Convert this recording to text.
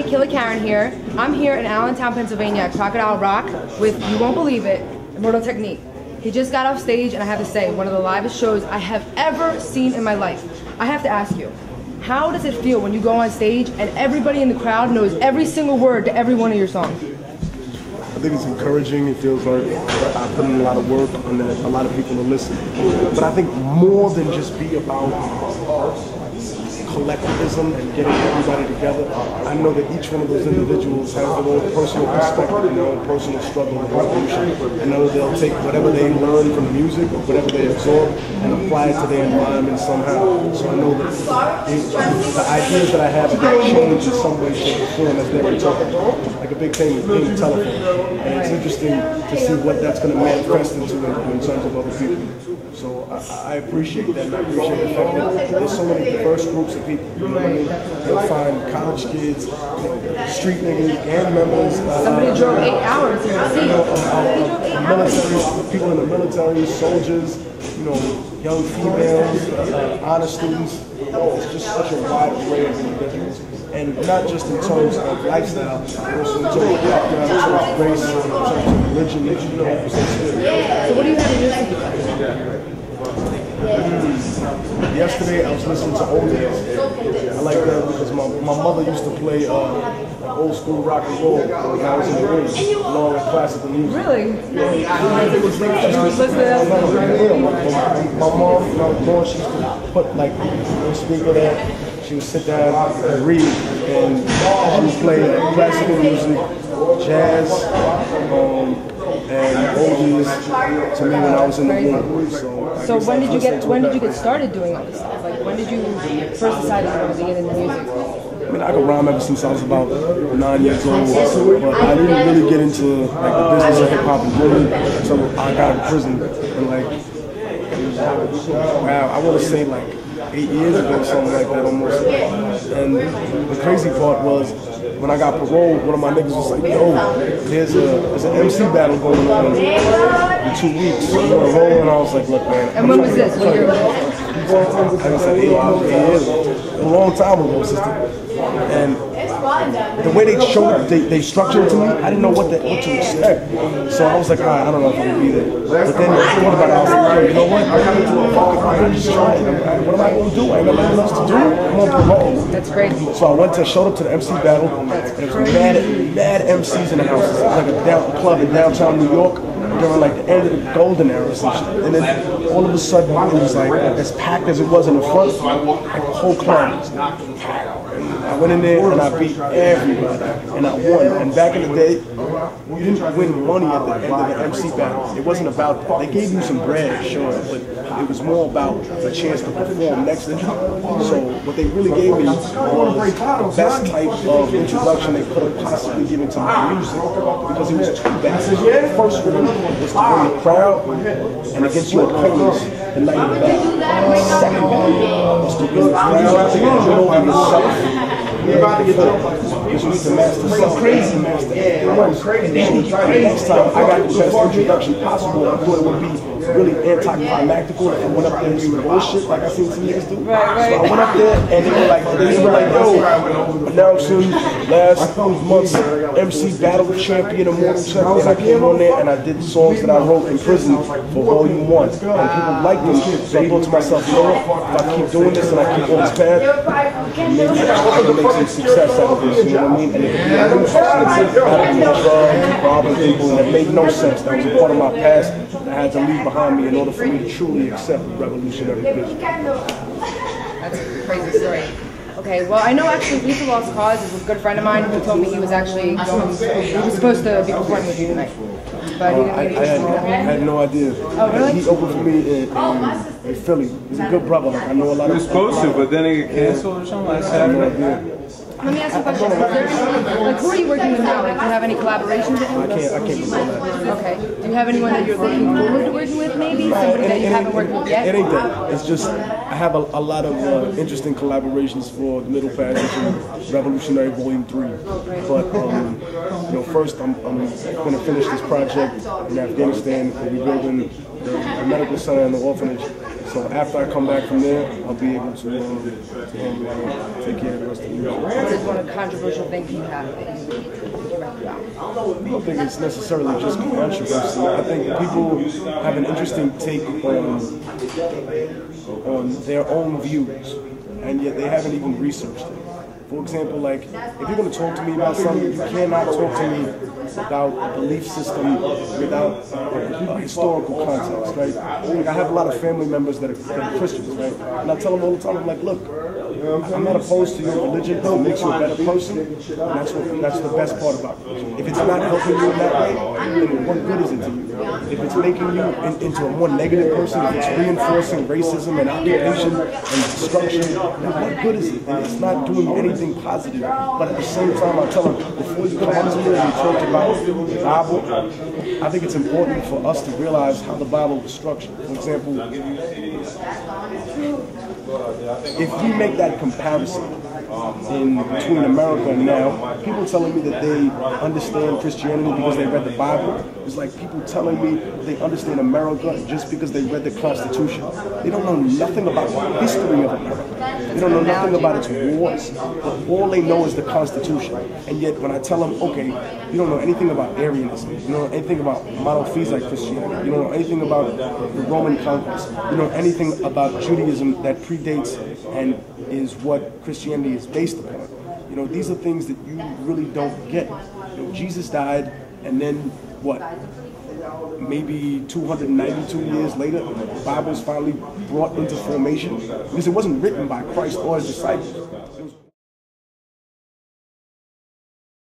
Killer Karen here. I'm here in Allentown, Pennsylvania at Crocodile Rock with, you won't believe it, Immortal Technique. He just got off stage and I have to say, one of the livest shows I have ever seen in my life. I have to ask you, how does it feel when you go on stage and everybody in the crowd knows every single word to every one of your songs? I think it's encouraging. It feels like I put in a lot of work and that a lot of people are listening. But I think more than just be about collectivism and getting everybody together, I know that each one of those individuals has their own personal perspective and their own personal struggle and revolution. I know they'll take whatever they learn from the music or whatever they absorb and apply it to their environment somehow. So I know that the ideas that I have have changed in some way, shape, or form as they're interpreted. Like a big thing is being telephone. And it's interesting to see what that's going to manifest into in terms of other people. So I appreciate that, and I appreciate the fact that there's so many diverse groups of people. You know what I mean? You'll find college kids, street niggas, gang members. Somebody drove 8 hours here to see you. Military, people in the military, soldiers, you know, young females, honor students. It's just such a wide array of individuals. And not just in terms of lifestyle, but also in terms of background, in terms of race, in terms of religion, you know. So what do you have in your CD? Yesterday I was listening to oldies. I like that because my mother used to play old school rock and roll when I was in the room, along with classical music. Really? Yeah. My mom, when I was born, she used to put like a speaker there. She would sit down and read, and she would play classical music, jazz, and oldies to me when I was in the womb. So when did you get started doing all this stuff? Like when did you first decide you wanted to get into music? I mean, I could rhyme ever since I was about 9 years old, but I didn't really get into like the business of hip hop and really until I got in prison. And like, wow, I want to say like 8 years ago, something like that almost. And the crazy part was, when I got paroled, one of my niggas was like, yo, there's an MC battle going on in 2 weeks. You want to roll? And I was like, look, man. And when was this? What year was this? Like I said, 8 years ago. A long time ago, sister. And the way they showed it, they structured it to me, I didn't know what to expect. So I was like, all right, I don't know if I'm going to be there. But then I thought about it, I was like, yo, you know what? I'm going to just try it. What am I going to do? I ain't got nothing else to do. I'm on parole. That's crazy. So I showed up to the MC battle, and it was mad MCs in the house. It was like a club in downtown New York during like the end of the golden era or some shit. And then all of a sudden, it was like as packed as it was in the front, like the whole club was packed. I went in there and I beat everybody, and I won. And back in the day, you didn't win money at the end of the MC battle. It wasn't about, they gave you some bread, sure, but it was more about a chance to perform next to you. So what they really gave me was the best type of introduction they could have possibly given to my music, because it was two bands. The first one was to bring the crowd and to get you a chorus the night of the battle. The second one was to bring the crowd to get you over yourself. Because you need to master self, crazy master. Next time I got the best introduction possible. I thought it would be really anticlimactical. I went up there and some bullshit like I seen some niggas do. So I went up there and they were like, yo, announcing last month's MC Battle Champion, Immortal Champion. And I came on there and I did songs that I wrote in prison for Volume 1. And people liked them. So I thought to myself, you know what, if I keep doing this and I keep on this path, maybe I can make some success out of this, you know what I mean? And it robbing people, and it made no sense. That was a part of my past that I had to leave behind me in order for me to truly accept revolutionary vision. That's a crazy story. Okay, well, I know actually Lethal Lost Cause is a good friend of mine who told me he was actually he was supposed to be performing with you tonight. But he didn't I had no idea. Oh, really? He opened for me in Philly. He's a good brother. Like, I know a lot of. He was supposed to, but then it got canceled or something. I had no idea. Let me ask you a question. Is there any, like, who are you working with now? Like, do you have any collaborations with him? I can't do that. Okay. Do you have anyone that you're looking forward to working with, maybe? Somebody that you haven't worked with yet? It ain't that. It's just, I have a lot of interesting collaborations for the Middle Passage and Revolutionary Volume 3. But, you know, first I'm going to finish this project in Afghanistan, rebuilding the medical center and the orphanage. So after I come back from there, I'll be able to take care of the rest of the music. What is one controversial thing you have that you recommend? I don't think it's necessarily just controversy. I think people have an interesting take on their own views, and yet they haven't even researched it. For example, like, if you're going to talk to me about something, you cannot talk to me about a belief system without a historical context, right? Like, I have a lot of family members that are Christians, right? And I tell them all the time, I'm like, look, I'm not opposed to your religion. It makes you a better person. And that's the best part about it. If it's not helping you in that way, then what good is it to you? If it's making you into a more negative person, if it's reinforcing racism and occupation and destruction, then what good is it? And it's not doing anything positive. But at the same time, I tell them, before you come up to me and talk about the Bible, I think it's important for us to realize how the Bible was structured. For example, if you make that comparison between America and now, people telling me that they understand Christianity because they read the Bible, it's like people telling me they understand America just because they read the Constitution. They don't know nothing about the history of America. They don't know nothing about its wars. But all they know is the Constitution. And yet when I tell them, okay, you don't know anything about Arianism, you don't know anything about monotheistic Christianity, you don't know anything about the Roman conquest, you don't know anything about Judaism that predates and is what Christianity is based upon. You know, these are things that you really don't get. You know, Jesus died, and then what? Maybe 292 years later, the Bible's finally brought into formation because it wasn't written by Christ or his disciples.